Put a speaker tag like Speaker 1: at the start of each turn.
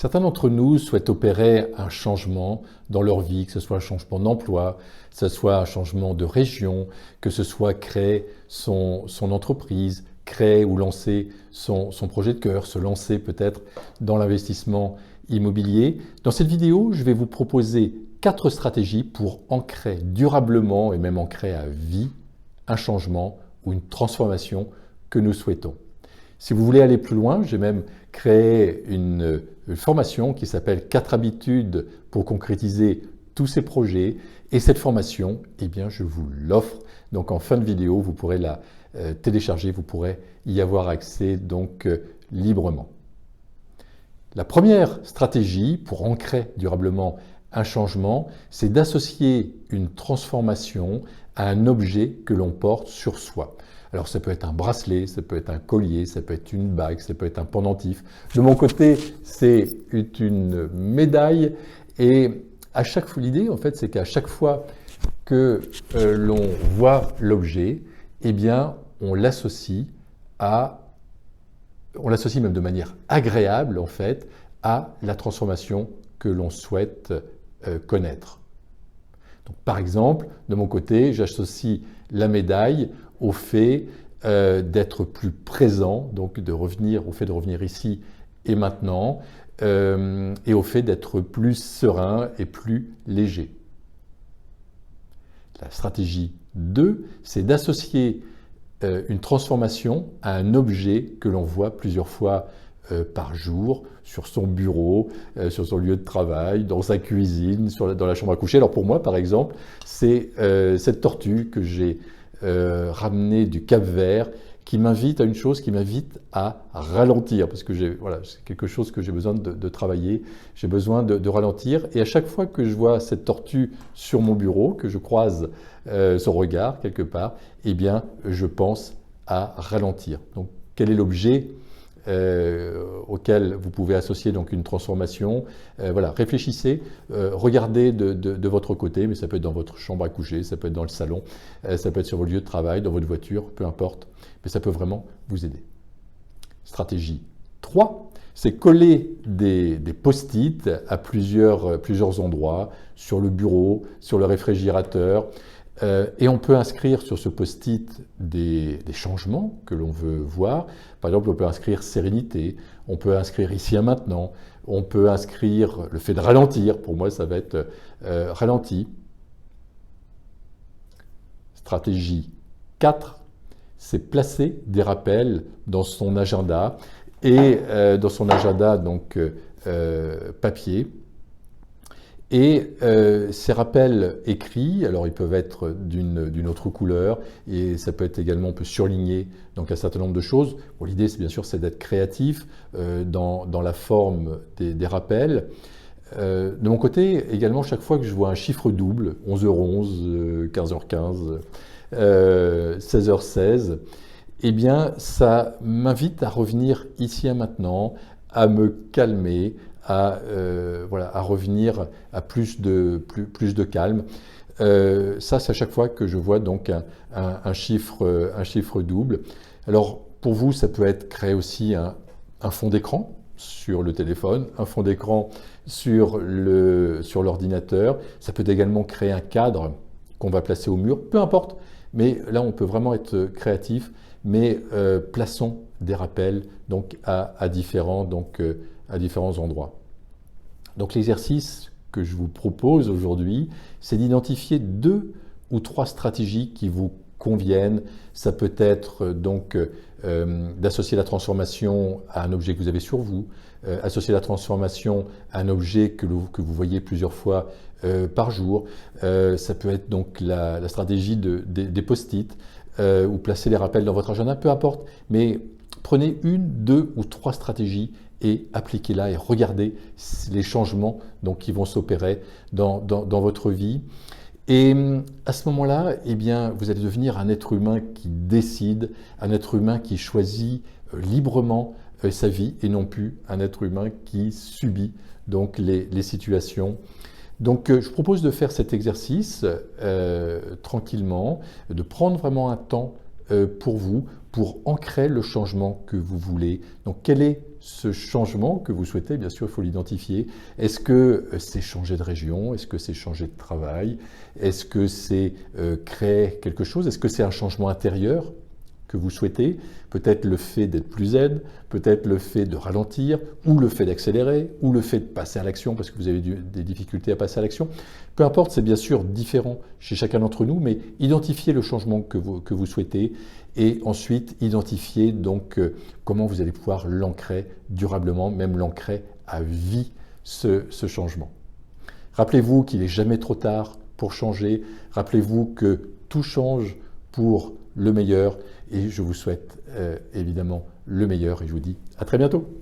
Speaker 1: Certains d'entre nous souhaitent opérer un changement dans leur vie, que ce soit un changement d'emploi, que ce soit un changement de région, que ce soit créer son entreprise, créer ou lancer son projet de cœur, se lancer peut-être dans l'investissement immobilier. Dans cette vidéo, je vais vous proposer 4 stratégies pour ancrer durablement et même ancrer à vie un changement ou une transformation que nous souhaitons. Si vous voulez aller plus loin, j'ai même créé une formation qui s'appelle 4 habitudes pour concrétiser tous ces projets. Et cette formation, eh bien, je vous l'offre. Donc en fin de vidéo, vous pourrez la télécharger, vous pourrez y avoir accès donc librement. La première stratégie pour ancrer durablement un changement, c'est d'associer une transformation à un objet que l'on porte sur soi. Alors ça peut être un bracelet, ça peut être un collier, ça peut être une bague, ça peut être un pendentif. De mon côté, c'est une médaille et à chaque fois, l'idée en fait, c'est qu'à chaque fois que l'on voit l'objet, eh bien, on l'associe même de manière agréable en fait à la transformation que l'on souhaite connaître. Donc, par exemple, de mon côté, j'associe la médaille au fait d'être plus présent, donc au fait de revenir ici et maintenant, et au fait d'être plus serein et plus léger. La stratégie 2, c'est d'associer une transformation à un objet que l'on voit plusieurs fois par jour, sur son bureau, sur son lieu de travail, dans sa cuisine, dans la chambre à coucher. Alors pour moi, par exemple, c'est cette tortue que j'ai ramenée du Cap-Vert, qui m'invite à une chose, qui m'invite à ralentir, parce que c'est quelque chose que j'ai besoin de travailler, j'ai besoin de ralentir. Et à chaque fois que je vois cette tortue sur mon bureau, que je croise son regard quelque part, eh bien, je pense à ralentir. Donc, quel est l'objet auquel vous pouvez associer donc une transformation? Réfléchissez, regardez de votre côté, mais ça peut être dans votre chambre à coucher, ça peut être dans le salon, ça peut être sur vos lieux de travail, dans votre voiture, peu importe, mais ça peut vraiment vous aider. Stratégie 3, c'est coller des post-it à plusieurs endroits, sur le bureau, sur le réfrigérateur, et on peut inscrire sur ce post-it des changements que l'on veut voir. Par exemple, on peut inscrire sérénité, on peut inscrire ici et maintenant, on peut inscrire le fait de ralentir. Pour moi, ça va être ralenti. Stratégie 4, c'est placer des rappels dans son agenda et dans son agenda donc papier. Et ces rappels écrits, alors ils peuvent être d'une autre couleur et ça peut être également, on peut surligner donc un certain nombre de choses. Bon, l'idée, c'est bien sûr, c'est d'être créatif dans la forme des rappels. De mon côté, également, chaque fois que je vois un chiffre double, 11h11, 15h15, 16h16, eh bien, ça m'invite à revenir ici et maintenant, à me calmer, à revenir à plus de calme. Ça, c'est à chaque fois que je vois donc un chiffre double. Alors, pour vous, ça peut être créer aussi un fond d'écran sur le téléphone, un fond d'écran sur l'ordinateur. Ça peut également créer un cadre qu'on va placer au mur, peu importe. Mais là, on peut vraiment être créatif, mais plaçons des rappels donc à différents endroits. Donc l'exercice que je vous propose aujourd'hui, c'est d'identifier 2 ou 3 stratégies qui vous conviennent. Ça peut être donc d'associer la transformation à un objet que vous avez sur vous, associer la transformation à un objet que vous voyez plusieurs fois par jour. Ça peut être donc la stratégie des post-it ou placer les rappels dans votre agenda, peu importe. Mais prenez 1, 2 ou 3 stratégies et appliquez-la et regardez les changements donc, qui vont s'opérer dans votre vie. Et à ce moment-là, eh bien, vous allez devenir un être humain qui décide, un être humain qui choisit librement sa vie et non plus un être humain qui subit donc, les situations. Donc, je vous propose de faire cet exercice tranquillement, de prendre vraiment un temps pour vous, pour ancrer le changement que vous voulez. Donc, quel est ce changement que vous souhaitez, bien sûr, il faut l'identifier. Est-ce que c'est changer de région? Est-ce que c'est changer de travail? Est-ce que c'est créer quelque chose? Est-ce que c'est un changement intérieur que vous souhaitez? Peut-être le fait d'être plus zen, peut-être le fait de ralentir, ou le fait d'accélérer, ou le fait de passer à l'action parce que vous avez des difficultés à passer à l'action. Peu importe, c'est bien sûr différent chez chacun d'entre nous, mais identifiez le changement que vous souhaitez et ensuite identifiez donc comment vous allez pouvoir l'ancrer durablement, même l'ancrer à vie, ce changement. Rappelez-vous qu'il n'est jamais trop tard pour changer. Rappelez-vous que tout change pour le meilleur et je vous souhaite évidemment le meilleur et je vous dis à très bientôt.